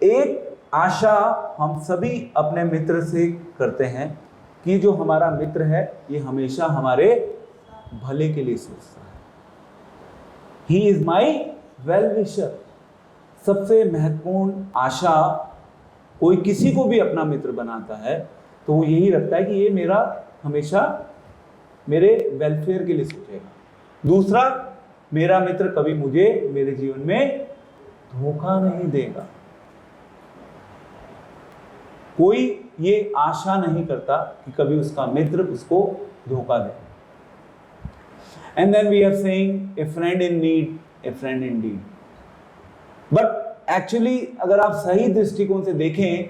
एक आशा हम सभी अपने मित्र से करते हैं कि जो हमारा मित्र है ये हमेशा हमारे भले के लिए सोचता है। He is my well wisher. सबसे महत्वपूर्ण आशा कोई किसी को भी अपना मित्र बनाता है तो वो यही रखता है कि ये मेरा हमेशा मेरे वेलफेयर के लिए सोचेगा। दूसरा, मेरा मित्र कभी मुझे मेरे जीवन में धोखा नहीं देगा। कोई ये आशा नहीं करता कि कभी उसका मित्र उसको धोखा दे। And then we are saying a friend in need, a friend in deed. But actually अगर आप सही दृष्टिकोण से देखें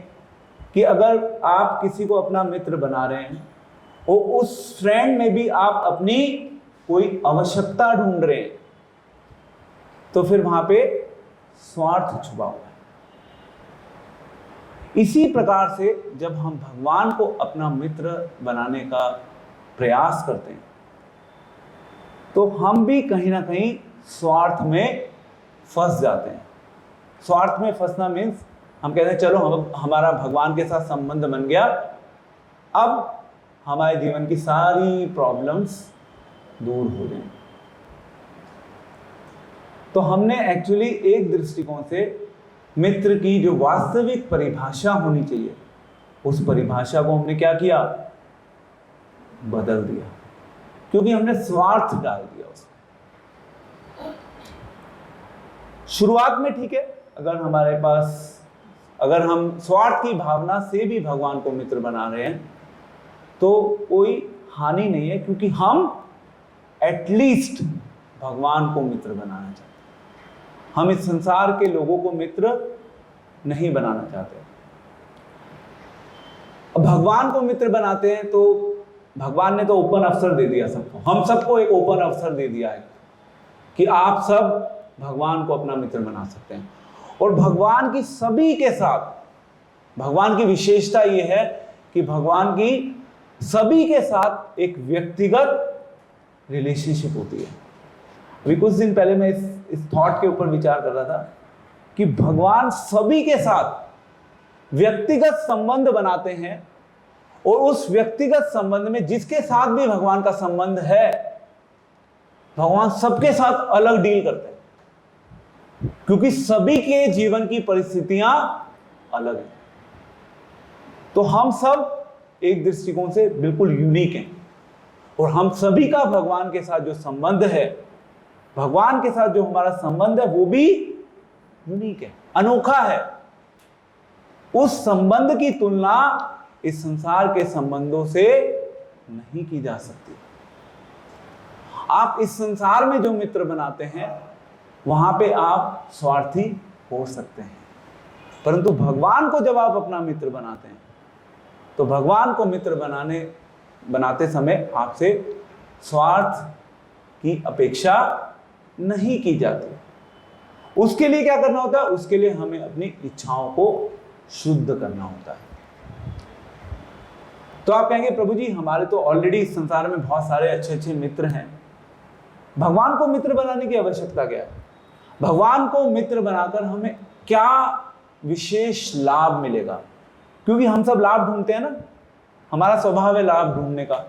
कि अगर आप किसी को अपना मित्र बना रहे हैं और उस फ्रेंड में भी आप अपनी कोई आवश्यकता ढूंढ रहे हैं तो फिर वहां पे स्वार्थ छुपा हुआ है। इसी प्रकार से जब हम भगवान को अपना मित्र बनाने का प्रयास करते हैं तो हम भी कहीं ना कहीं स्वार्थ में फंस जाते हैं। स्वार्थ में फंसना मीन्स हम कहते हैं चलो हमारा भगवान के साथ संबंध बन गया, अब हमारे जीवन की सारी प्रॉब्लम्स दूर हो जाएंगी। तो हमने एक्चुअली एक दृष्टिकोण से मित्र की जो वास्तविक परिभाषा होनी चाहिए उस परिभाषा को हमने क्या किया, बदल दिया, क्योंकि हमने स्वार्थ डाल दिया उसमें। शुरुआत में ठीक है, अगर हम स्वार्थ की भावना से भी भगवान को मित्र बना रहे हैं तो कोई हानि नहीं है, क्योंकि हम एटलीस्ट भगवान को मित्र बनाना चाहते हैं। हम इस संसार के लोगों को मित्र नहीं बनाना चाहते। अब भगवान को मित्र बनाते हैं तो भगवान ने तो ओपन अवसर दे दिया सबको, हम सबको एक ओपन अवसर दे दिया है कि आप सब भगवान को अपना मित्र बना सकते हैं। और भगवान की सभी के साथ, भगवान की विशेषता यह है कि भगवान की सभी के साथ एक व्यक्तिगत रिलेशनशिप होती है। अभी कुछ दिन पहले मैं इस थॉट के ऊपर विचार कर रहा था कि भगवान सभी के साथ व्यक्तिगत संबंध बनाते हैं और उस व्यक्तिगत संबंध में जिसके साथ भी भगवान का संबंध है भगवान सबके साथ अलग डील करते हैं, क्योंकि सभी के जीवन की परिस्थितियां अलग हैं। तो हम सब एक दृष्टिकोण से बिल्कुल यूनिक हैं और हम सभी का भगवान के साथ जो संबंध है, भगवान के साथ जो हमारा संबंध है वो भी यूनिक है, अनोखा है। उस संबंध की तुलना इस संसार के संबंधों से नहीं की जा सकती। आप इस संसार में जो मित्र बनाते हैं वहां पे आप स्वार्थी हो सकते हैं, परंतु भगवान को जब आप अपना मित्र बनाते हैं तो भगवान को मित्र बनाते समय आपसे स्वार्थ की अपेक्षा नहीं की जाती। उसके लिए क्या करना होता है, उसके लिए हमें अपनी इच्छाओं को शुद्ध करना होता है। तो आप कहेंगे प्रभु जी हमारे तो ऑलरेडी इस संसार में बहुत सारे अच्छे अच्छे मित्र हैं, भगवान को मित्र बनाने की आवश्यकता क्या है? भगवान को मित्र बनाकर हमें क्या विशेष लाभ मिलेगा? क्योंकि हम सब लाभ ढूंढते हैं ना, हमारा स्वभाव है लाभ ढूंढने का।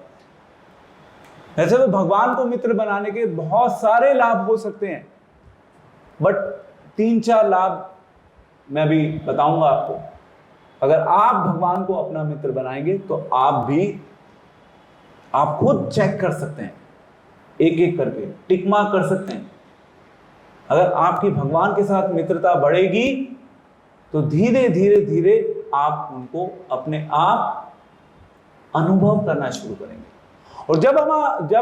ऐसे तो भगवान को मित्र बनाने के बहुत सारे लाभ हो सकते हैं, बट 3-4 लाभ मैं भी बताऊंगा आपको। अगर आप भगवान को अपना मित्र बनाएंगे तो आप खुद चेक कर सकते हैं, एक एक करके टिक मार्क कर सकते हैं। अगर आपकी भगवान के साथ मित्रता बढ़ेगी तो धीरे धीरे धीरे आप उनको अपने आप अनुभव करना शुरू करेंगे। और जब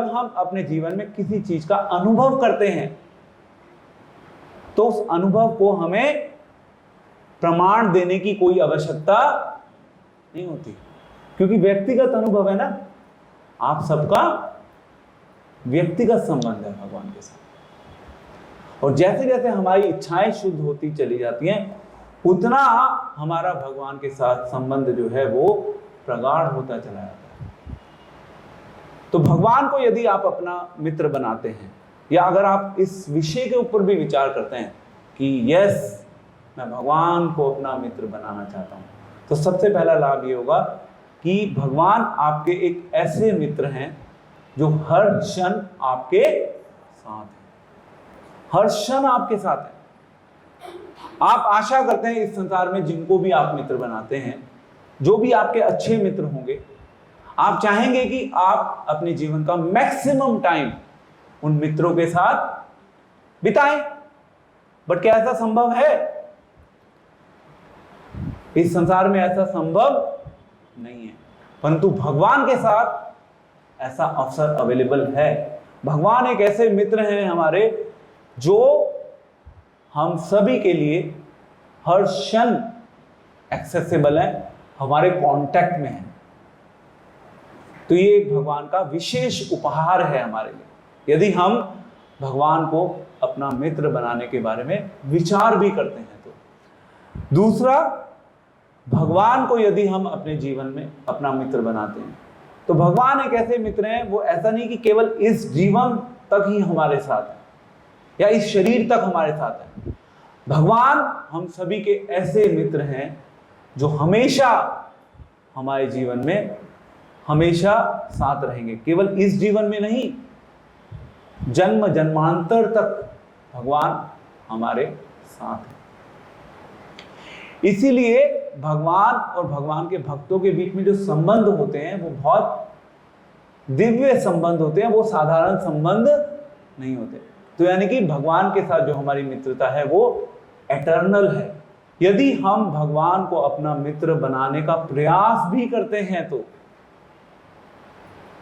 हम अपने जीवन में किसी चीज का अनुभव करते हैं तो उस अनुभव को हमें प्रमाण देने की कोई आवश्यकता नहीं होती, क्योंकि व्यक्तिगत अनुभव है ना, आप सबका व्यक्तिगत संबंध है भगवान के साथ। और जैसे जैसे हमारी इच्छाएं शुद्ध होती चली जाती हैं उतना हमारा भगवान के साथ संबंध जो है वो प्रगाढ़ होता चला जाता है। तो भगवान को यदि आप अपना मित्र बनाते हैं, या अगर आप इस विषय के ऊपर भी विचार करते हैं कि यस मैं भगवान को अपना मित्र बनाना चाहता हूँ, तो सबसे पहला लाभ ये होगा कि भगवान आपके एक ऐसे मित्र हैं जो हर क्षण आपके साथ है, हर क्षण आपके साथ है। आप आशा करते हैं इस संसार में जिनको भी आप मित्र बनाते हैं, जो भी आपके अच्छे मित्र होंगे, आप चाहेंगे कि आप अपने जीवन का मैक्सिमम टाइम उन मित्रों के साथ बिताएं। बट क्या ऐसा संभव है? इस संसार में ऐसा संभव नहीं है, परंतु भगवान के साथ ऐसा अवसर अवेलेबल है। भगवान एक ऐसे मित्र हैं हमारे जो हम सभी के लिए हर क्षण एक्सेसिबल है, हमारे कांटेक्ट में है। तो ये एक भगवान का विशेष उपहार है हमारे लिए, यदि हम भगवान को अपना मित्र बनाने के बारे में विचार भी करते हैं तो। दूसरा, भगवान को यदि हम अपने जीवन में अपना मित्र बनाते हैं तो भगवान एक ऐसे मित्र हैं, वो ऐसा नहीं कि केवल इस जीवन तक ही हमारे साथ है या इस शरीर तक हमारे साथ है। भगवान हम सभी के ऐसे मित्र हैं जो हमेशा हमारे जीवन में हमेशा साथ रहेंगे, केवल इस जीवन में नहीं, जन्म जन्मांतर तक भगवान हमारे साथ है। इसीलिए भगवान और भगवान के भक्तों के बीच में जो संबंध होते हैं वो बहुत दिव्य संबंध होते हैं, वो साधारण संबंध नहीं होते। तो यानी कि भगवान के साथ जो हमारी मित्रता है वो एटर्नल है। यदि हम भगवान को अपना मित्र बनाने का प्रयास भी करते हैं तो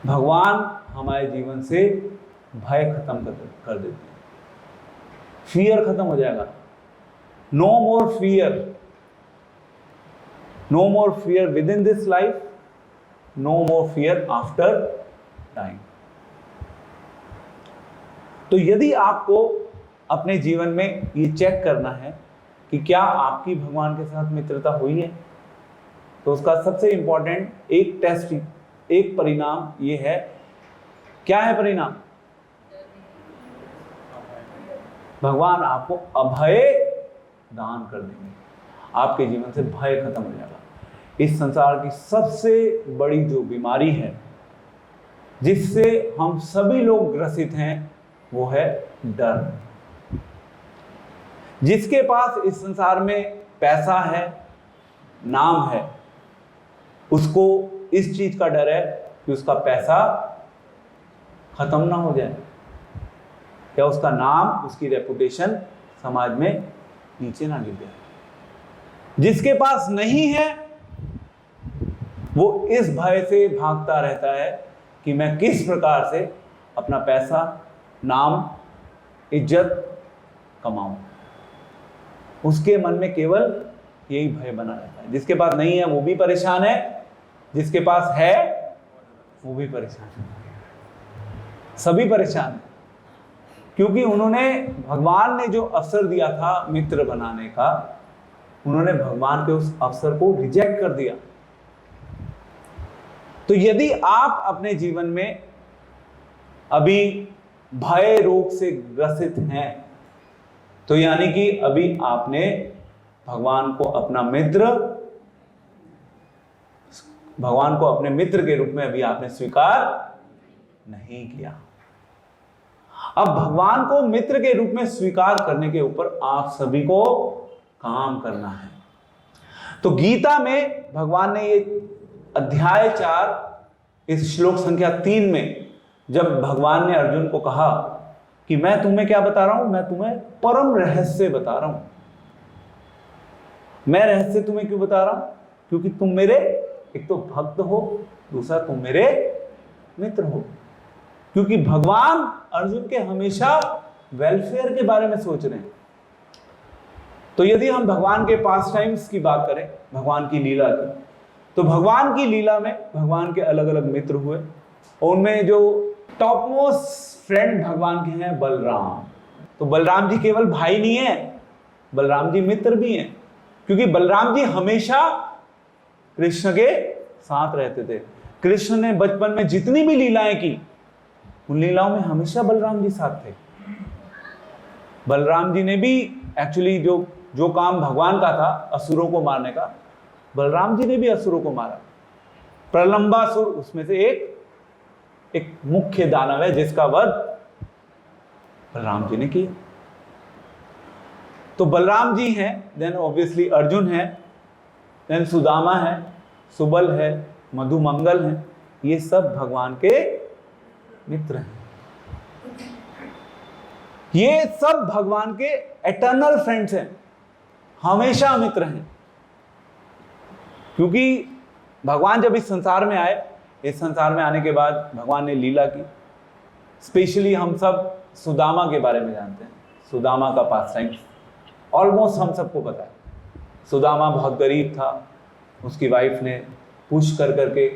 भगवान हमारे जीवन से भय खत्म कर देते हैं, फियर खत्म हो जाएगा। No more fear, no more fear within this life, no more fear after time. तो यदि आपको अपने जीवन में ये चेक करना है कि क्या आपकी भगवान के साथ मित्रता हुई है, तो उसका सबसे इंपॉर्टेंट एक टेस्ट, एक परिणाम ये है। क्या है परिणाम? भगवान आपको अभय दान कर देंगे, आपके जीवन से भय खत्म हो जाएगा। इस संसार की सबसे बड़ी जो बीमारी है जिससे हम सभी लोग ग्रसित हैं वो है डर। जिसके पास इस संसार में पैसा है, नाम है, उसको इस चीज का डर है कि उसका पैसा खत्म ना हो जाए या उसका नाम, उसकी रेपुटेशन समाज में नीचे ना गिर जाए। जिसके पास नहीं है वो इस भय से भागता रहता है कि मैं किस प्रकार से अपना पैसा, नाम, इज्जत कमाऊं। उसके मन में केवल यही भय बना रहता है। जिसके पास नहीं है वो भी परेशान है, जिसके पास है वो भी परेशान है, सभी परेशान है, क्योंकि उन्होंने, भगवान ने जो अवसर दिया था मित्र बनाने का, उन्होंने भगवान के उस अवसर को रिजेक्ट कर दिया। तो यदि आप अपने जीवन में अभी भय रोग से ग्रसित हैं तो यानी कि अभी आपने भगवान को अपना मित्र, भगवान को अपने मित्र के रूप में अभी आपने स्वीकार नहीं किया। अब भगवान को मित्र के रूप में स्वीकार करने के ऊपर आप सभी को काम करना है। तो गीता में भगवान ने ये अध्याय 4 इस श्लोक संख्या 3 में जब भगवान ने अर्जुन को कहा कि मैं तुम्हें क्या बता रहा हूं, मैं तुम्हें परम रहस्य बता रहा हूं। मैं रहस्य तुम्हें क्यों बता रहा हूं? क्योंकि तुम मेरे एक तो भक्त हो, दूसरा तुम मेरे मित्र हो। क्योंकि भगवान अर्जुन के हमेशा वेलफेयर के बारे में सोच रहे हैं। तो यदि हम भगवान के पास टाइम्स की बात करें, भगवान की लीला की, तो भगवान की लीला में भगवान के अलग अलग मित्र हुए और उनमें जो टॉप मोस्ट फ्रेंड भगवान के हैं बलराम। तो बलराम जी केवल भाई नहीं है, बलराम जी मित्र भी हैं, क्योंकि बलराम जी हमेशा कृष्ण के साथ रहते थे। कृष्ण ने बचपन में जितनी भी लीलाएं की, उन लीलाओं में हमेशा बलराम जी साथ थे। बलराम जी ने भी एक्चुअली जो जो काम भगवान का था असुरों को मारने का, बलराम जी ने भी असुरों को मारा। प्रलंबासुर उसमें से एक मुख्य दानव है जिसका वध बलराम जी ने किया। तो बलराम जी हैं, देन ऑब्वियसली अर्जुन है, देन सुदामा है, सुबल है, मधुमंगल है, ये सब भगवान के मित्र हैं। ये सब भगवान के एटर्नल फ्रेंड्स हैं, हमेशा मित्र हैं। क्योंकि भगवान जब इस संसार में आए, इस संसार में आने के बाद भगवान ने लीला की। स्पेशली हम सब सुदामा के बारे में जानते हैं, सुदामा का पास टाइम ऑलमोस्ट हम सबको पता है। सुदामा बहुत गरीब था, उसकी वाइफ ने पुश कर करके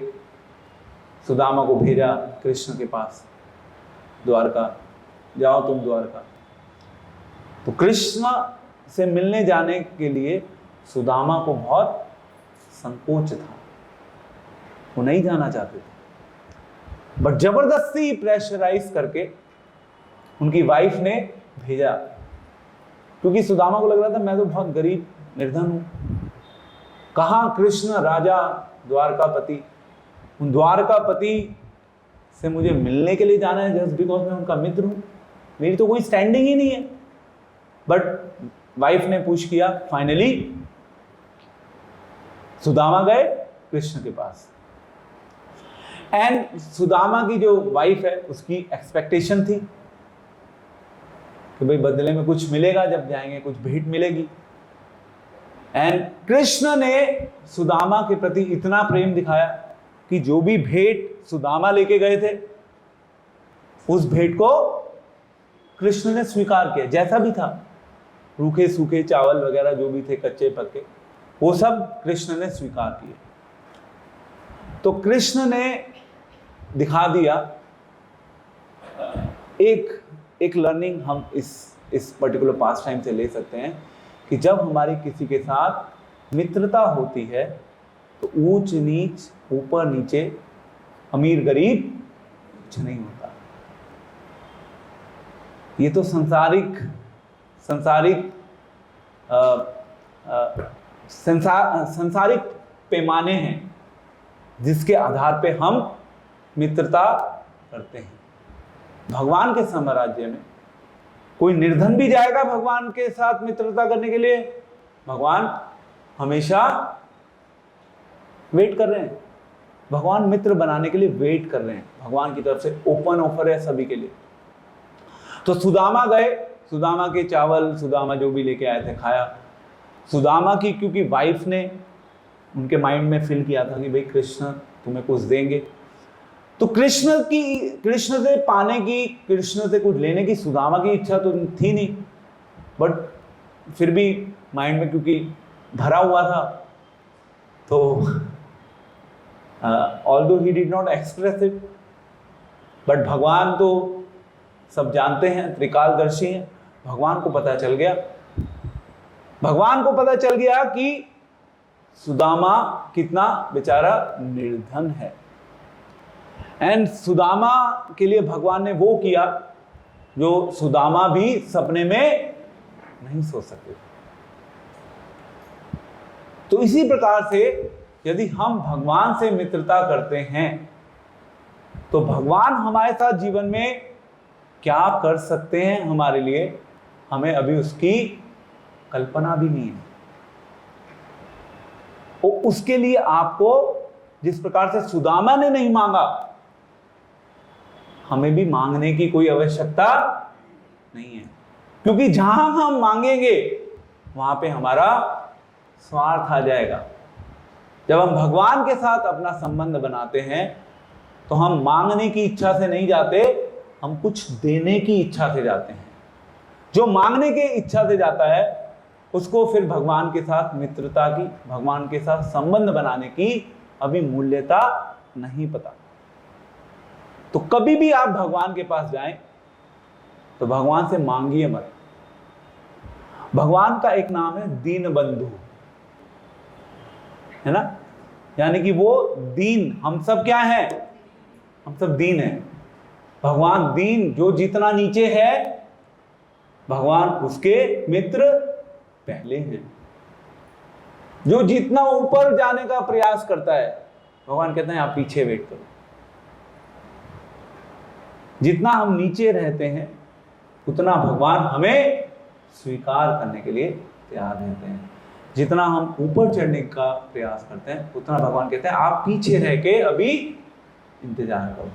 सुदामा को भेजा कृष्ण के पास, द्वारका, जाओ तुम द्वारका। तो कृष्ण से मिलने जाने के लिए सुदामा को बहुत संकोच था, वो नहीं जाना चाहते थे, बट जबरदस्ती प्रेशराइज करके उनकी वाइफ ने भेजा। क्योंकि सुदामा को लग रहा था मैं तो बहुत गरीब निर्धन हूं, कहाँ कृष्ण राजा द्वारकापति, उन द्वारकापति से मुझे मिलने के लिए जाना है जस्ट बिकॉज मैं उनका मित्र हूं, मेरी तो कोई स्टैंडिंग ही नहीं है। बट वाइफ ने पुश किया, फाइनली सुदामा गए कृष्ण के पास। एंड सुदामा की जो वाइफ है उसकी एक्सपेक्टेशन थी कि भाई बदले में कुछ मिलेगा, जब जाएंगे कुछ भेंट मिलेगी। एंड कृष्ण ने सुदामा के प्रति इतना प्रेम दिखाया कि जो भी भेंट सुदामा लेके गए थे उस भेंट को कृष्ण ने स्वीकार किया, जैसा भी था, रूखे सूखे चावल वगैरह जो भी थे, कच्चे पक्के, वो सब कृष्ण ने स्वीकार किए। तो कृष्ण ने दिखा दिया एक लर्निंग हम इस पर्टिकुलर पास टाइम से ले सकते हैं कि जब हमारी किसी के साथ मित्रता होती है तो ऊंच नीच, ऊपर नीचे, अमीर गरीब कुछ नहीं होता। ये तो संसारिक पैमाने हैं जिसके आधार पे हम मित्रता करते हैं। भगवान के साम्राज्य में कोई निर्धन भी जाएगा भगवान के साथ मित्रता करने के लिए, भगवान हमेशा वेट कर रहे हैं, भगवान मित्र बनाने के लिए वेट कर रहे हैं। भगवान की तरफ से ओपन ऑफर है सभी के लिए। तो सुदामा गए, सुदामा के चावल, सुदामा जो भी लेके आए थे खाया। सुदामा की क्योंकि वाइफ ने उनके माइंड में फिल किया था कि भाई कृष्ण तुम्हें कुछ देंगे, तो कृष्ण से पाने की, कृष्ण से कुछ लेने की सुदामा की इच्छा तो थी नहीं, बट फिर भी माइंड में क्योंकि भरा हुआ था, तो although he did not express it, but भगवान तो सब जानते हैं, त्रिकालदर्शी हैं। भगवान को पता चल गया कि सुदामा कितना बेचारा निर्धन है। एंड सुदामा के लिए भगवान ने वो किया जो सुदामा भी सपने में नहीं सोच सकते। तो इसी प्रकार से यदि हम भगवान से मित्रता करते हैं तो भगवान हमारे साथ जीवन में क्या कर सकते हैं हमारे लिए, हमें अभी उसकी कल्पना भी नहीं है। और उसके लिए आपको जिस प्रकार से सुदामा ने नहीं मांगा, हमें भी मांगने की कोई आवश्यकता नहीं है। क्योंकि जहां हम मांगेंगे वहां पे हमारा स्वार्थ आ जाएगा। जब हम भगवान के साथ अपना संबंध बनाते हैं तो हम मांगने की इच्छा से नहीं जाते, हम कुछ देने की इच्छा से जाते हैं। जो मांगने की इच्छा से जाता है उसको फिर भगवान के साथ मित्रता की, भगवान के साथ संबंध बनाने की अभी मूल्यता नहीं पता। तो कभी भी आप भगवान के पास जाएं तो भगवान से मांगिए मत। भगवान का एक नाम है दीन बंधु, है ना, यानी कि वो दीन, हम सब क्या हैं, हम सब दीन हैं। भगवान दीन, जो जितना नीचे है भगवान उसके मित्र पहले हैं। जो जितना ऊपर जाने का प्रयास करता है, भगवान कहते हैं आप पीछे वेट करो। जितना हम नीचे रहते हैं उतना भगवान हमें स्वीकार करने के लिए तैयार रहते हैं। जितना हम ऊपर चढ़ने का प्रयास करते हैं उतना भगवान कहते हैं आप पीछे रह के अभी इंतजार करो।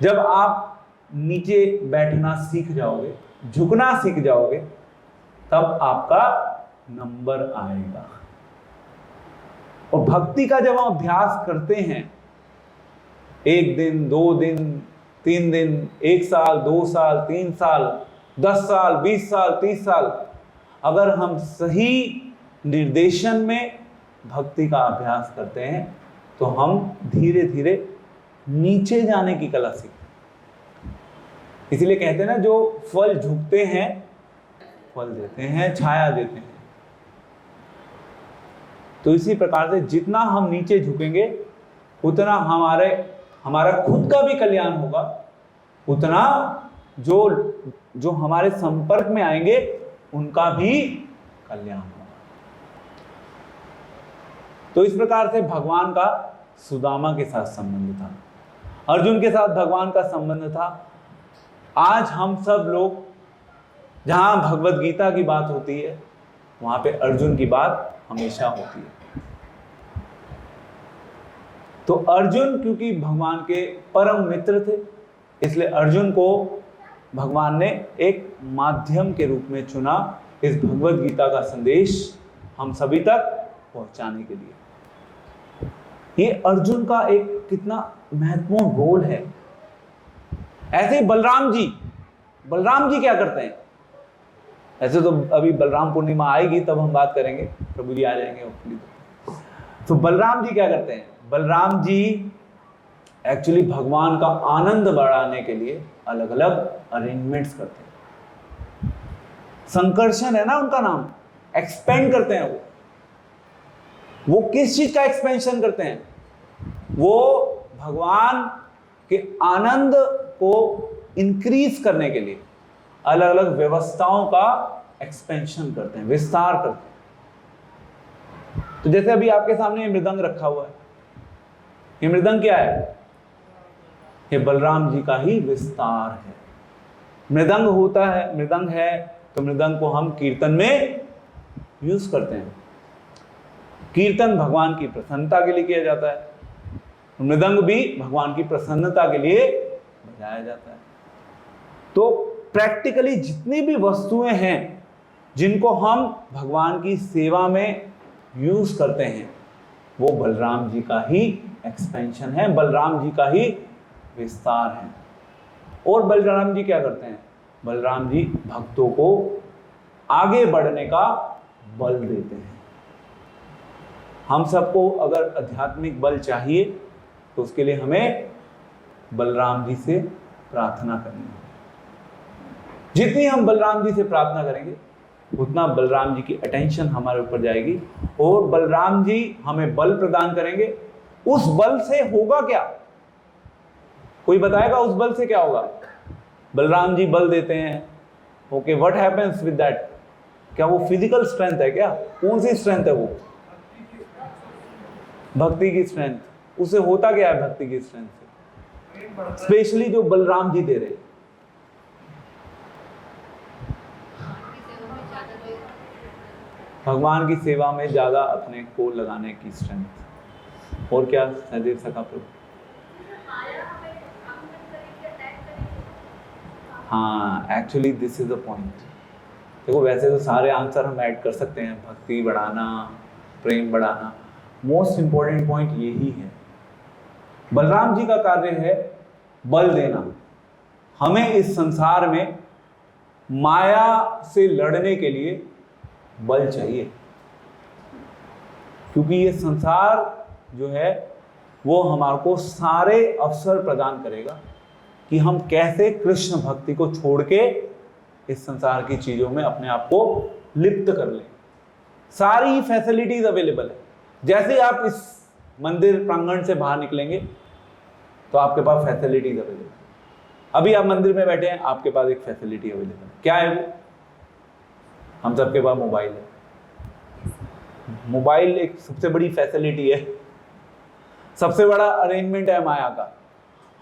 जब आप नीचे बैठना सीख जाओगे, झुकना सीख जाओगे, तब आपका नंबर आएगा। और भक्ति का जब हम अभ्यास करते हैं, 1 दिन 2 दिन 3 दिन 1 साल 2 साल 3 साल 10 साल 20 साल 30 साल, अगर हम सही निर्देशन में भक्ति का अभ्यास करते हैं तो हम धीरे धीरे नीचे जाने की कला सीखते हैं। इसलिए कहते हैं ना, जो फल झुकते हैं फल देते हैं, छाया देते हैं। तो इसी प्रकार से जितना हम नीचे झुकेंगे उतना हमारा खुद का भी कल्याण होगा, उतना जो हमारे संपर्क में आएंगे उनका भी कल्याण होगा। तो इस प्रकार से भगवान का सुदामा के साथ संबंध था, अर्जुन के साथ भगवान का संबंध था। आज हम सब लोग जहां भगवत गीता की बात होती है वहां पे अर्जुन की बात हमेशा होती है। तो अर्जुन क्योंकि भगवान के परम मित्र थे, इसलिए अर्जुन को भगवान ने एक माध्यम के रूप में चुना इस भगवत गीता का संदेश हम सभी तक पहुंचाने के लिए। ये अर्जुन का एक कितना महत्वपूर्ण रोल है। ऐसे बलराम जी क्या करते हैं? ऐसे तो अभी बलराम पूर्णिमा आएगी तब हम बात करेंगे, प्रभु जी आ जाएंगे। तो बलराम जी क्या करते हैं? बलराम जी एक्चुअली भगवान का आनंद बढ़ाने के लिए अलग अलग अरेंजमेंट्स करते हैं। संकर्षण है ना उनका नाम, एक्सपेंड करते हैं। वो किस चीज का एक्सपेंशन करते हैं? वो भगवान के आनंद को इंक्रीज करने के लिए अलग अलग व्यवस्थाओं का एक्सपेंशन करते हैं, विस्तार करते हैं। तो जैसे अभी आपके सामने ये मृदंग रखा हुआ है, ये मृदंग क्या है? ये बलराम जी का ही विस्तार है। मृदंग होता है, मृदंग है तो मृदंग को हम कीर्तन में यूज करते हैं। कीर्तन भगवान की प्रसन्नता के लिए किया जाता है, मृदंग भी भगवान की प्रसन्नता के लिए बजाया जाता है। तो प्रैक्टिकली जितनी भी वस्तुएं हैं जिनको हम भगवान की सेवा में यूज करते हैं वो बलराम जी का ही एक्सपेंशन है, बलराम जी का ही विस्तार है। और बलराम जी क्या करते हैं? बलराम जी भक्तों को आगे बढ़ने का बल देते हैं। हम सबको अगर आध्यात्मिक बल चाहिए तो उसके लिए हमें बलराम जी से प्रार्थना करनी है। जितनी हम बलराम जी से प्रार्थना करेंगे उतना बलराम जी की अटेंशन हमारे ऊपर जाएगी और बलराम जी हमें बल प्रदान करेंगे। उस बल से होगा क्या? कोई बताएगा उस बल से क्या होगा? बलराम जी बल देते हैं, okay, what happens with that? क्या वो फिजिकल स्ट्रेंथ है? क्या कौन सी स्ट्रेंथ है वो? भक्ति की स्ट्रेंथ। उसे होता क्या है भक्ति की स्ट्रेंथ से? स्पेशली जो बलराम जी दे रहे, भगवान की सेवा में ज्यादा अपने को लगाने की स्ट्रेंथ। और क्या सहदेव सखा प्रभु? हाँ, actually this is the point. देखो वैसे तो सारे आंसर हम ऐड कर सकते हैं, भक्ति बढ़ाना, प्रेम बढ़ाना, मोस्ट इंपॉर्टेंट पॉइंट यही है। बलराम जी का कार्य है बल देना। हमें इस संसार में माया से लड़ने के लिए बल चाहिए, क्योंकि ये संसार जो है वो हमारे को सारे अवसर प्रदान करेगा कि हम कैसे कृष्ण भक्ति को छोड़ के इस संसार की चीजों में अपने आप को लिप्त कर लें। सारी फैसिलिटीज अवेलेबल है। जैसे ही आप इस मंदिर प्रांगण से बाहर निकलेंगे तो आपके पास फैसिलिटीज अवेलेबल है। अभी आप मंदिर में बैठे हैं, आपके पास एक फैसिलिटी अवेलेबल है। क्या है वो? हम सबके पास मोबाइल है। मोबाइल एक सबसे बड़ी फैसिलिटी है, सबसे बड़ा अरेंजमेंट है माया का,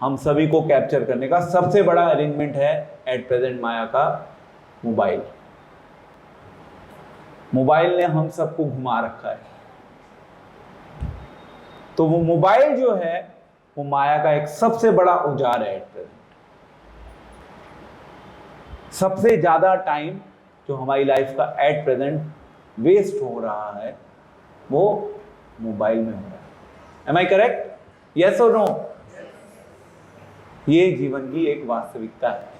हम सभी को कैप्चर करने का सबसे बड़ा अरेंजमेंट है एट प्रेजेंट माया का मोबाइल। मोबाइल ने हम सबको घुमा रखा है। तो वो मोबाइल जो है वो माया का एक सबसे बड़ा औजार है एट प्रेजेंट। सबसे ज्यादा टाइम जो हमारी लाइफ का एट प्रेजेंट वेस्ट हो रहा है वो मोबाइल में हो रहा है। Am I correct? यस और नो? ये जीवन की एक वास्तविकता है।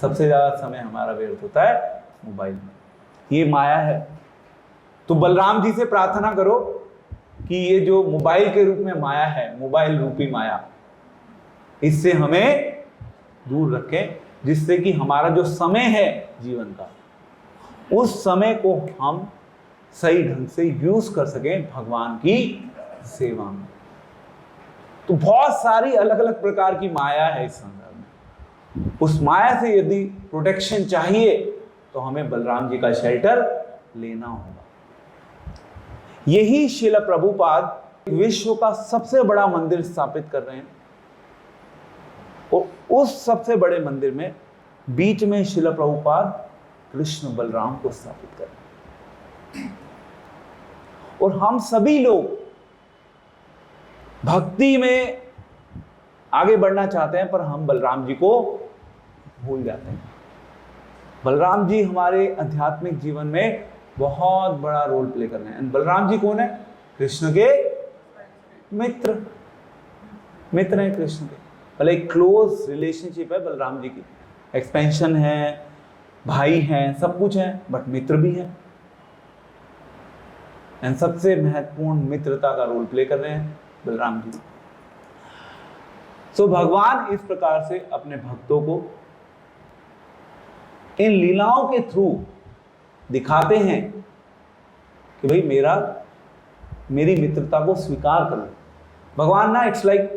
सबसे ज्यादा समय हमारा व्यर्थ होता है मोबाइल में, ये माया है। तो बलराम जी से प्रार्थना करो कि ये जो मोबाइल के रूप में माया है, मोबाइल रूपी माया, इससे हमें दूर रखें, जिससे कि हमारा जो समय है जीवन का, उस समय को हम सही ढंग से यूज कर सकें भगवान की सेवा में। तो बहुत सारी अलग अलग प्रकार की माया है इस संदर्भ में। उस माया से यदि प्रोटेक्शन चाहिए तो हमें बलराम जी का शेल्टर लेना होगा। यही श्रील प्रभुपाद विश्व का सबसे बड़ा मंदिर स्थापित कर रहे हैं, और उस सबसे बड़े मंदिर में बीच में श्रील प्रभुपाद कृष्ण बलराम को स्थापित कर रहे हैं। और हम सभी लोग भक्ति में आगे बढ़ना चाहते हैं, पर हम बलराम जी को भूल जाते हैं। बलराम जी हमारे आध्यात्मिक जीवन में बहुत बड़ा रोल प्ले कर रहे हैं। बलराम जी कौन है? कृष्ण के मित्र हैं कृष्ण के। भले एक क्लोज रिलेशनशिप है बलराम जी की, एक्सपेंशन है, भाई हैं, सब कुछ है, बट मित्र भी है। एंड सबसे महत्वपूर्ण मित्रता का रोल प्ले कर रहे हैं बलराम जी। सो भगवान इस प्रकार से अपने भक्तों को इन लीलाओं के थ्रू दिखाते हैं कि भाई मेरी मित्रता को स्वीकार करो। भगवान ना इट्स लाइक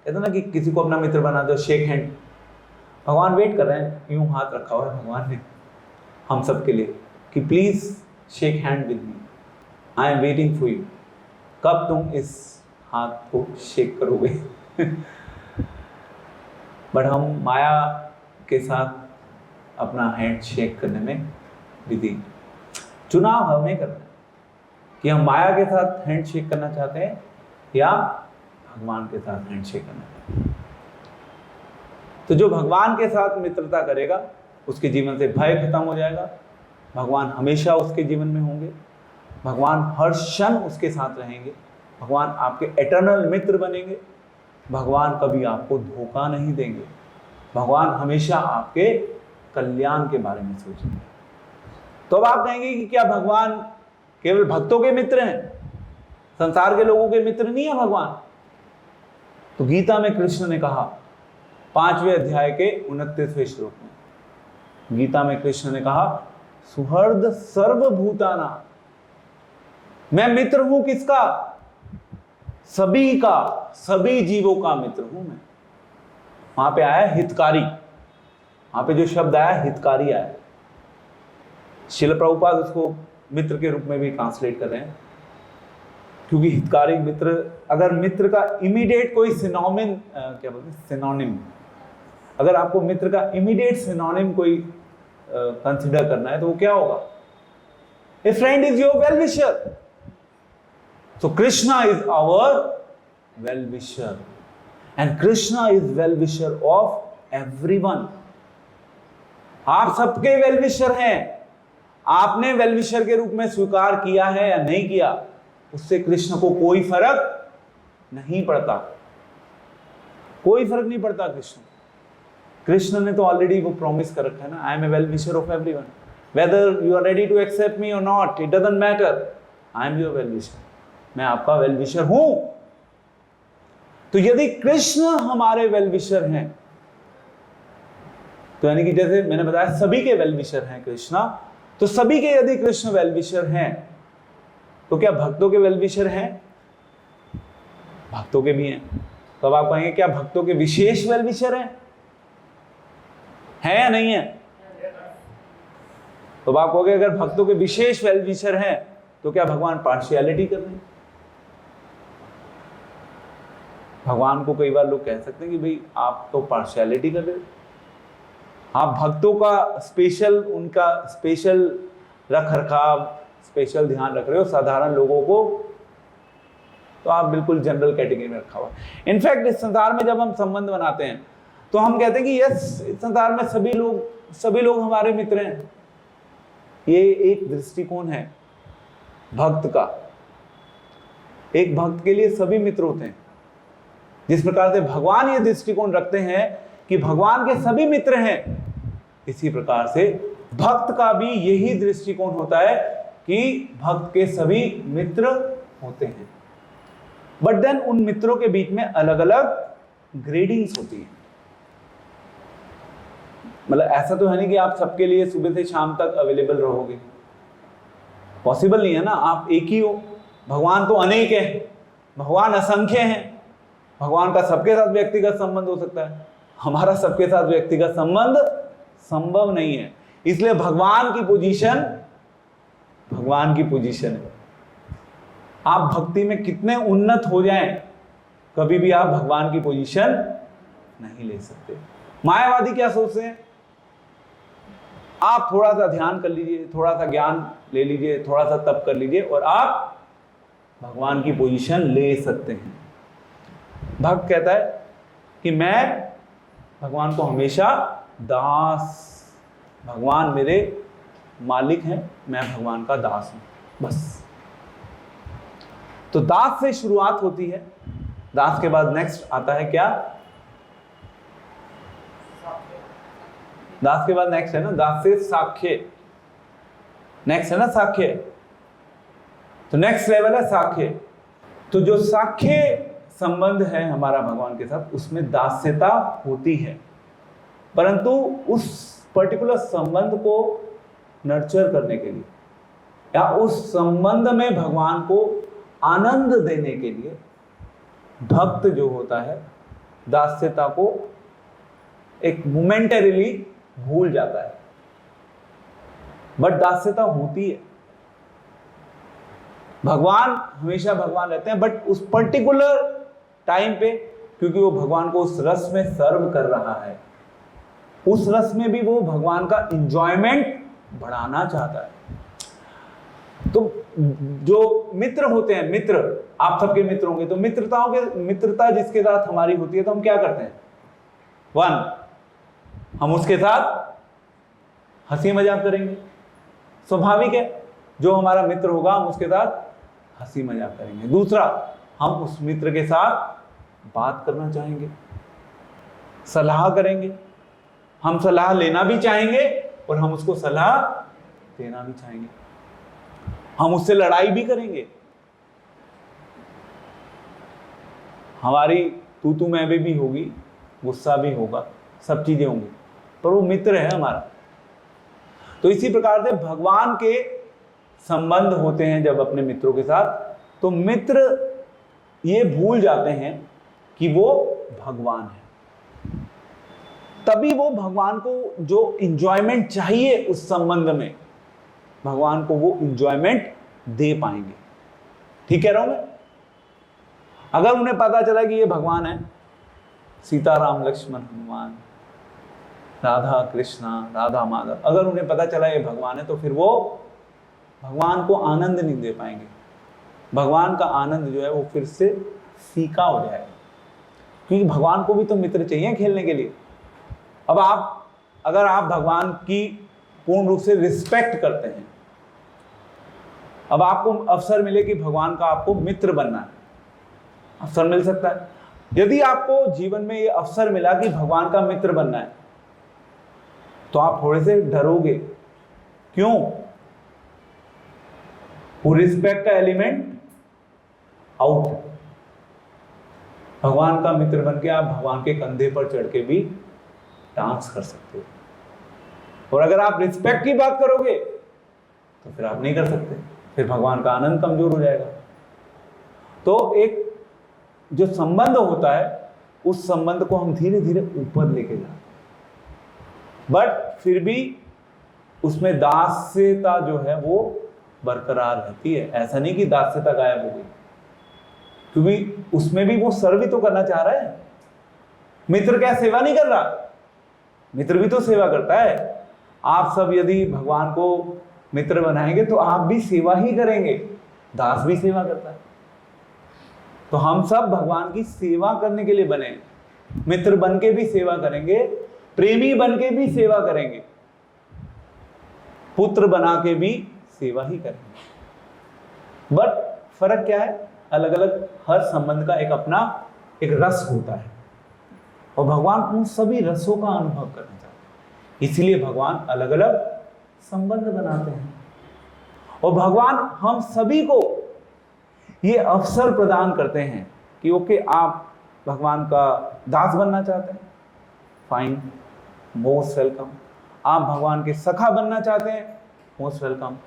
कहते ना कि किसी को अपना मित्र बना दो, शेक हैंड। भगवान वेट कर रहे हैं, यूं हाथ रखा हुआ है भगवान ने हम सब के लिए कि please shake hand with me, I am waiting for you. कब तुम इस हाथ को शेक करोगे? बट हम माया के साथ अपना हैंड शेक करने में बिजी। चुनाव हमें करना है कि हम माया के साथ हैंड शेक करना चाहते हैं या भगवान के साथ हैंड शेक करना चाहते हैं। तो जो भगवान के साथ मित्रता करेगा उसके जीवन से भय खत्म हो जाएगा। भगवान हमेशा उसके जीवन में होंगे, भगवान हर क्षण उसके साथ रहेंगे, भगवान आपके एटर्नल मित्र बनेंगे, भगवान कभी आपको धोखा नहीं देंगे, भगवान हमेशा आपके कल्याण के बारे में सोचेंगे। तो अब आप कहेंगे कि क्या भगवान केवल भक्तों के मित्र हैं, संसार के लोगों के मित्र नहीं है भगवान? तो गीता में कृष्ण ने कहा 5वें अध्याय के 29वें श्लोक में, गीता में कृष्ण ने कहा सुहृद सर्वभूताना, मैं मित्र हूं किसका? सभी का, सभी जीवों का मित्र हूं मैं। वहां पे आया हितकारी, वहां पे जो शब्द आया हितकारी आया। श्रील प्रभुपाद उसको मित्र के रूप में भी ट्रांसलेट कर रहे हैं, क्योंकि हितकारी मित्र, अगर मित्र का इमीडिएट कोई सिनोनिम क्या बोलते हैं, सिनोनिम, अगर आपको मित्र का इमीडिएट सिनोनिम कोई कंसिडर करना है तो वो क्या होगा? ए friend is your well wisher. So Krishna is our well-wisher, and Krishna is well-wisher of everyone. आप सबके well-wisher हैं। आपने well-wisher के रूप में स्वीकार किया है या नहीं किया, उससे कृष्ण को कोई फर्क नहीं पड़ता, कोई फर्क नहीं पड़ता। कृष्ण ने तो ऑलरेडी वो प्रॉमिस कर रखा है ना, I am a well-wisher of everyone. Whether you are ready to accept me or not, it doesn't matter. I am your well-wisher. मैं आपका वेल विशर हूं। तो यदि कृष्ण हमारे वेल विशर हैं, तो यानी कि जैसे मैंने बताया सभी के वेल विशर हैं कृष्णा, तो सभी के यदि कृष्ण वेल विशर हैं, तो क्या भक्तों के वेल विशर हैं? भक्तों के भी हैं। तो अब आप कहेंगे क्या भक्तों के विशेष वेल विशर हैं या नहीं है? तो आप कहोगे अगर भक्तों के विशेष वेल विशर हैं तो क्या भगवान पार्शियलिटी कर रहे हैं? भगवान को कई बार लोग कह सकते हैं कि भाई आप तो पार्शियलिटी कर रहे हो, आप भक्तों का स्पेशल, उनका स्पेशल रख रखाव, स्पेशल ध्यान रख रहे हो, साधारण लोगों को तो आप बिल्कुल जनरल कैटेगरी में रखा हुआ। इनफैक्ट इस संसार में जब हम संबंध बनाते हैं तो हम कहते हैं कि यस, इस संसार में सभी लोग हमारे मित्र हैं। ये एक दृष्टिकोण है भक्त का। एक भक्त के लिए सभी मित्र होते हैं। जिस प्रकार से भगवान ये दृष्टिकोण रखते हैं कि भगवान के सभी मित्र हैं, इसी प्रकार से भक्त का भी यही दृष्टिकोण होता है कि भक्त के सभी मित्र होते हैं। बट देन उन मित्रों के बीच में अलग अलग ग्रेडिंग्स होती है। मतलब ऐसा तो है नहीं कि आप सबके लिए सुबह से शाम तक अवेलेबल रहोगे, पॉसिबल नहीं है ना। आप एक ही हो, भगवान तो अनेक है, भगवान असंख्य हैं। भगवान का सबके साथ व्यक्तिगत संबंध हो सकता है, हमारा सबके साथ व्यक्तिगत संबंध संभव नहीं है। इसलिए भगवान की पोजीशन है। आप भक्ति में कितने उन्नत हो जाएं, कभी भी आप भगवान की पोजीशन नहीं ले सकते। मायावादी क्या सोचते हैं? आप थोड़ा सा ध्यान कर लीजिए, थोड़ा सा ज्ञान ले लीजिए, थोड़ा सा तप कर लीजिए और आप भगवान की पोजीशन ले सकते हैं। भक्त कहता है कि मैं भगवान को हमेशा दास, भगवान मेरे मालिक हैं, मैं भगवान का दास हूं, बस। तो दास से शुरुआत होती है। दास के बाद नेक्स्ट आता है क्या? दास के बाद नेक्स्ट है ना, दास से साख्य, नेक्स्ट है ना साख्य। तो नेक्स्ट लेवल है साख्य। तो जो साख्य संबंध है हमारा भगवान के साथ, उसमें दास्यता होती है, परंतु उस पर्टिकुलर संबंध को नर्चर करने के लिए या उस संबंध में भगवान को आनंद देने के लिए भक्त जो होता है दास्यता को एक मोमेंटरीली भूल जाता है। बट दास्यता होती है। भगवान हमेशा भगवान रहते हैं, बट उस पर्टिकुलर टाइम पे, क्योंकि वो भगवान को उस रस में सर्व कर रहा है, उस रस में भी वो भगवान का एंजॉयमेंट बढ़ाना चाहता है। तो जो मित्र होते हैं, मित्र आप सबके मित्र होंगे, तो मित्रता जिसके साथ हमारी होती है तो हम क्या करते हैं? हम उसके साथ हंसी मजाक करेंगे, स्वाभाविक है। जो हमारा मित्र होगा हम उसके साथ हंसी मजाक करेंगे। दूसरा, हम उस मित्र के साथ बात करना चाहेंगे, सलाह करेंगे, हम सलाह लेना भी चाहेंगे और हम उसको सलाह देना भी चाहेंगे। हम उससे लड़ाई भी करेंगे, हमारी तू मैं भी होगी, गुस्सा भी होगा, सब चीजें होंगी, पर वो मित्र है हमारा। तो इसी प्रकार से भगवान के संबंध होते हैं जब अपने मित्रों के साथ, तो मित्र ये भूल जाते हैं कि वो भगवान है। तभी वो भगवान को जो इंजॉयमेंट चाहिए उस संबंध में, भगवान को वो इंजॉयमेंट दे पाएंगे। ठीक कह रहा हूं मैं? अगर उन्हें पता चला कि ये भगवान है, सीता राम लक्ष्मण हनुमान, राधा कृष्णा, राधा माधव, अगर उन्हें पता चला ये भगवान है, तो फिर वो भगवान को आनंद नहीं दे पाएंगे। भगवान का आनंद जो है वो फिर से फीका हो जाएगा, क्योंकि भगवान को भी तो मित्र चाहिए खेलने के लिए। अब अगर आप भगवान की पूर्ण रूप से रिस्पेक्ट करते हैं, अब आपको अवसर मिले कि भगवान का आपको मित्र बनना है, अवसर मिल सकता है। यदि आपको जीवन में ये अवसर मिला कि भगवान का मित्र बनना है, तो आप थोड़े से डरोगे। क्यों? वो रिस्पेक्ट का एलिमेंट आउट। भगवान का मित्र बनके आप भगवान के कंधे पर चढ़ के भी डांस कर सकते हो। और अगर आप रिस्पेक्ट की बात करोगे तो फिर आप नहीं कर सकते, फिर भगवान का आनंद कमजोर हो जाएगा। तो एक जो संबंध होता है, उस संबंध को हम धीरे धीरे ऊपर लेके जाते हैं, बट फिर भी उसमें दास्यता जो है वो बरकरार रहती है। ऐसा नहीं कि दास्यता गायब हो गई, क्योंकि उसमें भी वो सर्व भी तो करना चाह रहा है। मित्र क्या सेवा नहीं कर रहा? मित्र भी तो सेवा करता है। आप सब यदि भगवान को मित्र बनाएंगे तो आप भी सेवा ही करेंगे। दास भी सेवा करता है। तो हम सब भगवान की सेवा करने के लिए बने। मित्र बन के भी सेवा करेंगे, प्रेमी बन के भी सेवा करेंगे, पुत्र बना के भी सेवा ही करेंगे। बट फर्क क्या है? अलग अलग हर संबंध का एक अपना एक रस होता है, और भगवान उन सभी रसों का अनुभव करना चाहते हैं। इसलिए भगवान अलग अलग संबंध बनाते हैं, और भगवान हम सभी को ये अवसर प्रदान करते हैं कि ओके, आप भगवान का दास बनना चाहते हैं, फाइन, मोस्ट वेलकम। आप भगवान के सखा बनना चाहते हैं, मोस्ट वेलकम।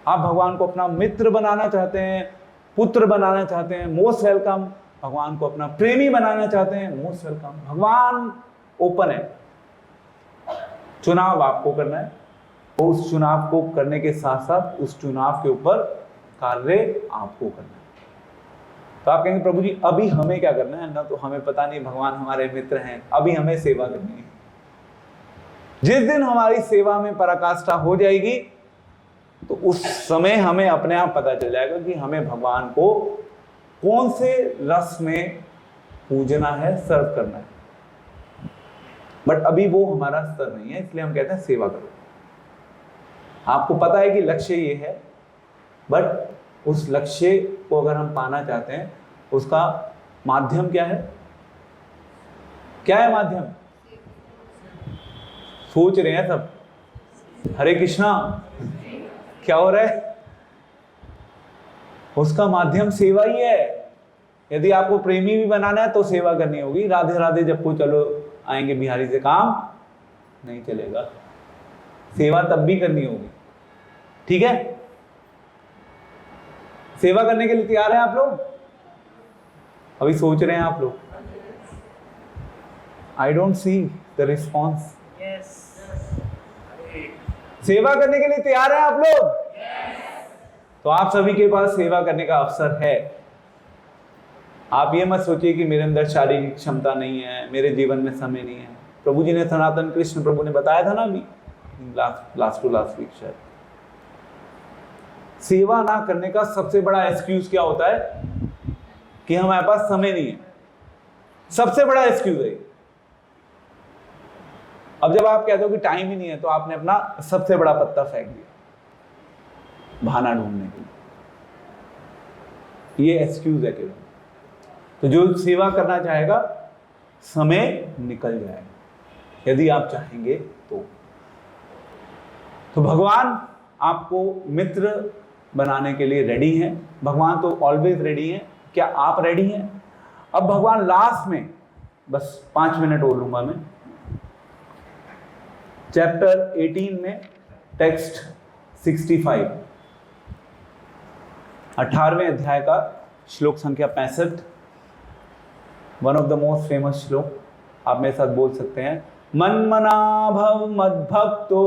आप भगवान को अपना मित्र बनाना चाहते हैं, पुत्र बनाना चाहते हैं, मोस्ट वेलकम। भगवान को अपना प्रेमी बनाना चाहते हैं, मोस्ट वेलकम। भगवान ओपन है, चुनाव आपको करना है, और उस चुनाव को करने के साथ साथ उस चुनाव के ऊपर कार्य आपको करना है। तो आप कहेंगे प्रभु जी अभी हमें क्या करना है? ना तो हमें पता नहीं, भगवान हमारे मित्र हैं, अभी हमें सेवा करनी है। जिस दिन हमारी सेवा में पराकाष्ठा हो जाएगी तो उस समय हमें अपने आप पता चल जाएगा कि हमें भगवान को कौन से रस में पूजना है, सर्व करना है। बट अभी वो हमारा स्तर नहीं है, इसलिए हम कहते हैं सेवा करो। आपको पता है कि लक्ष्य ये है, बट उस लक्ष्य को अगर हम पाना चाहते हैं, उसका माध्यम क्या है? क्या है माध्यम? सोच रहे हैं सब, हरे कृष्णा, क्या हो रहा है? उसका माध्यम सेवा ही है। यदि आपको प्रेमी भी बनाना है तो सेवा करनी होगी। राधे राधे जब को चलो आएंगे बिहारी से काम नहीं चलेगा, सेवा तब भी करनी होगी। ठीक है, सेवा करने के लिए तैयार हैं आप लोग? अभी सोच रहे हैं आप लोग? I don't see the response. सेवा करने के लिए तैयार हैं आप लोग? तो आप सभी के पास सेवा करने का अवसर है। आप ये मत सोचिए कि मेरे अंदर शारीरिक क्षमता नहीं है, मेरे जीवन में समय नहीं है। प्रभु जी ने, सनातन कृष्ण प्रभु ने बताया था ना अभी लास्ट वीक शायद, सेवा ना करने का सबसे बड़ा एक्सक्यूज क्या होता है? कि हमारे पास समय नहीं है। सबसे बड़ा एक्सक्यूज है। अब जब आप कहते हो कि टाइम ही नहीं है, तो आपने अपना सबसे बड़ा पत्ता फेंक दिया बहाना ढूंढने के लिए। ये एक्सक्यूज है केवल। तो जो सेवा करना चाहेगा, समय निकल जाएगा यदि आप चाहेंगे तो भगवान आपको मित्र बनाने के लिए रेडी हैं। भगवान तो ऑलवेज रेडी हैं। क्या आप रेडी हैं? अब भगवान लास्ट में बस 5 मिनट और लूंगा मैं। चैप्टर 18 में टेक्स्ट 65, 18वें अध्याय का श्लोक संख्या 65, one of the most famous श्लोक। आप मेरे साथ बोल सकते हैं, मन्मना भव मद्भक्तो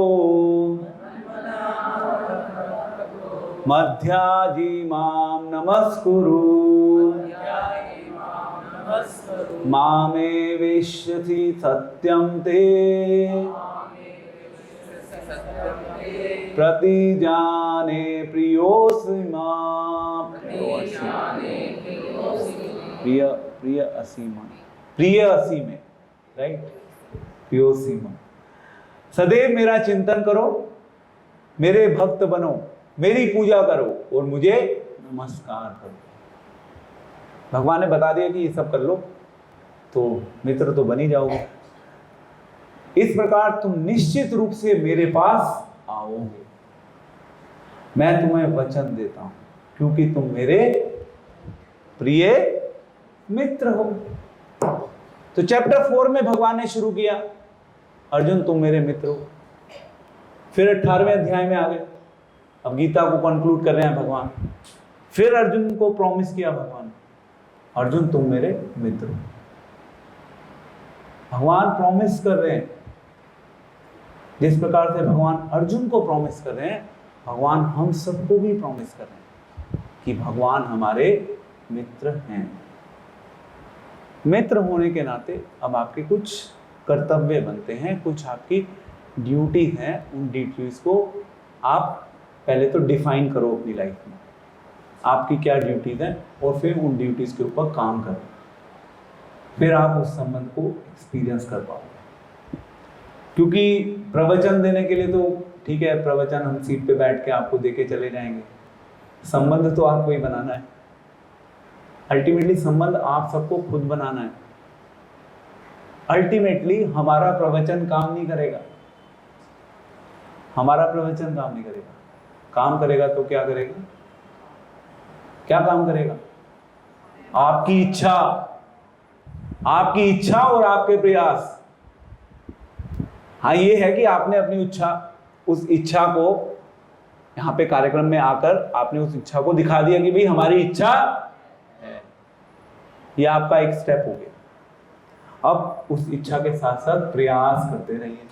मध्याजी माम नमस्कुरु मामे विश्यसि सत्यम ते प्रतिजाने प्रियोऽसि मां। प्रिय असी में, राइट? प्रियोऽसि मां। सदैव मेरा चिंतन करो, मेरे भक्त बनो, मेरी पूजा करो और मुझे नमस्कार करो। भगवान ने बता दिया कि ये सब कर लो तो मित्र तो बन ही जाओगे। इस प्रकार तुम निश्चित रूप से मेरे पास आओगे। मैं तुम्हें वचन देता हूं, क्योंकि तुम मेरे प्रिय मित्र हो। तो चैप्टर 4 में भगवान ने शुरू किया, अर्जुन तुम मेरे मित्र हो। फिर 18वें अध्याय में आ गए, अब गीता को कंक्लूड कर रहे हैं भगवान। फिर अर्जुन को प्रॉमिस किया भगवान, अर्जुन तुम मेरे मित्र हो। भगवान प्रॉमिस कर रहे हैं। जिस प्रकार से भगवान अर्जुन को प्रॉमिस कर रहे हैं, भगवान हम सबको भी प्रॉमिस कर रहे हैं कि भगवान हमारे मित्र हैं। मित्र होने के नाते अब आपके कुछ कर्तव्य बनते हैं, कुछ आपकी ड्यूटी हैं। उन ड्यूटीज को आप पहले तो डिफाइन करो अपनी लाइफ में, आपकी क्या ड्यूटीज हैं, और फिर उन ड्यूटीज के ऊपर काम करो, फिर आप उस संबंध को एक्सपीरियंस कर पाओगे। क्योंकि प्रवचन देने के लिए तो ठीक है, प्रवचन हम सीट पे बैठ के आपको देके चले जाएंगे, संबंध तो आपको ही बनाना है। अल्टीमेटली संबंध आप सबको खुद बनाना है। अल्टीमेटली हमारा प्रवचन काम नहीं करेगा, हमारा प्रवचन काम नहीं करेगा। काम करेगा तो क्या करेगा? क्या काम करेगा? आपकी इच्छा, आपकी इच्छा और आपके प्रयास। हाँ, ये है कि आपने अपनी इच्छा, उस इच्छा को यहाँ पे कार्यक्रम में आकर आपने उस इच्छा को दिखा दिया कि भाई हमारी इच्छा है। ये आपका एक स्टेप हो गया। अब उस इच्छा के साथ साथ प्रयास करते रहिए,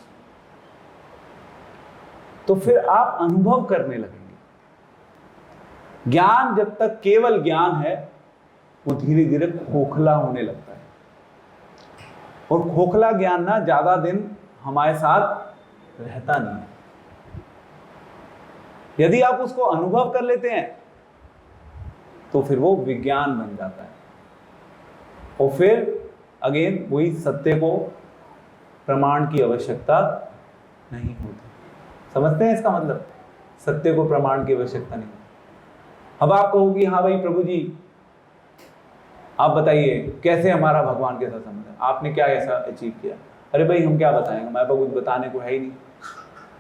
तो फिर आप अनुभव करने लगेंगे। ज्ञान जब तक केवल ज्ञान है, वो धीरे धीरे खोखला होने लगता है, और खोखला ज्ञान ना ज्यादा दिन हमारे साथ रहता नहीं है। यदि आप उसको अनुभव कर लेते हैं तो फिर वो विज्ञान बन जाता है, और फिर अगेन वही सत्य को प्रमाण की आवश्यकता नहीं होती। समझते हैं इसका मतलब? सत्य को प्रमाण की आवश्यकता नहीं। अब आप कहोगे हाँ भाई प्रभु जी, आप बताइए कैसे हमारा भगवान के साथ संबंध है, आपने क्या ऐसा अचीव किया? अरे भाई हम क्या बताएंगे, हमारे पास कुछ बताने को है ही नहीं।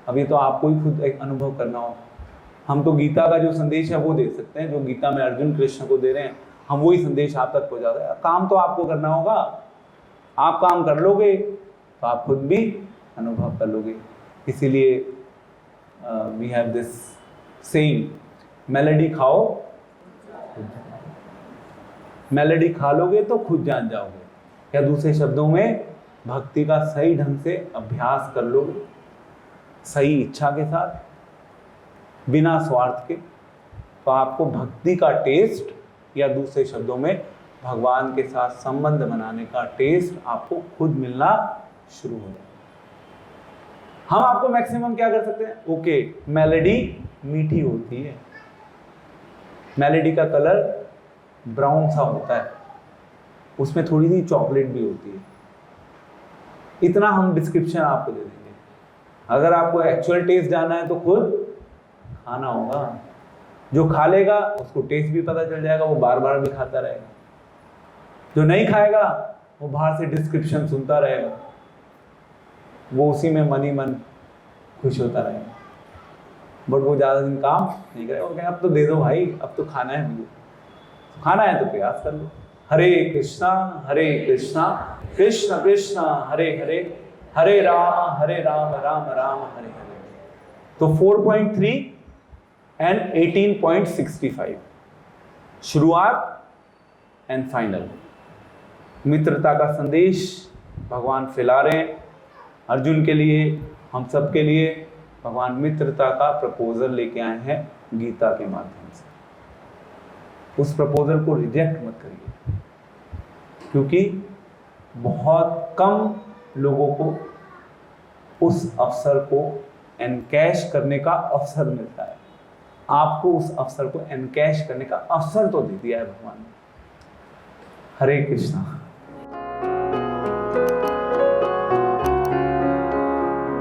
अभी तो आपको ही खुद एक अनुभव करना हो। हम तो गीता का जो संदेश है वो दे सकते हैं, जो गीता में अर्जुन कृष्ण को दे रहे हैं, हम वही संदेश आप तक पहुंचा रहे हैं। काम तो आपको करना होगा। आप काम कर लोगे तो आप खुद भी अनुभव कर लोगे। इसीलिए we have this saying, Melody खाओ, मेलेडी खा लोगे तो खुद जान जाओगे। या दूसरे शब्दों में, भक्ति का सही ढंग से अभ्यास कर लोगे, सही इच्छा के साथ, बिना स्वार्थ के, तो आपको भक्ति का टेस्ट, या दूसरे शब्दों में भगवान के साथ संबंध बनाने का टेस्ट आपको खुद मिलना शुरू हो जाए। हम आपको मैक्सिमम क्या कर सकते हैं? ओके, मेलेडी मीठी होती है, मेलेडी का कलर ब्राउन सा होता है, उसमें थोड़ी सी चॉकलेट भी होती है, इतना हम डिस्क्रिप्शन आपको दे देंगे। अगर आपको एक्चुअल टेस्ट जानना है तो खुद खाना होगा। जो खा लेगा उसको टेस्ट भी पता चल जाएगा, वो बार बार भी खाता रहेगा। जो नहीं खाएगा वो बाहर से डिस्क्रिप्शन सुनता रहेगा, वो उसी में मन ही मन खुश होता रहेगा, बट वो ज़्यादा दिन काम नहीं करेगा। वो कहें अब तो दे दो भाई, अब तो खाना है मुझे, खाना है तो प्रयास कर लो। हरे कृष्णा कृष्ण कृष्ण हरे हरे, हरे राम राम राम हरे हरे। तो 4.3 एंड 18.65 शुरुआत एंड फाइनल। मित्रता का संदेश भगवान फैला रहे हैं अर्जुन के लिए, हम सब के लिए। भगवान मित्रता का प्रपोजल लेके आए हैं गीता के माध्यम से। उस प्रपोजल को रिजेक्ट मत करिए, क्योंकि बहुत कम लोगों को उस अवसर को एनकैश करने का अवसर मिलता है। आपको उस अवसर को एनकैश करने का अवसर तो दे दिया है भगवान ने। हरे कृष्णा।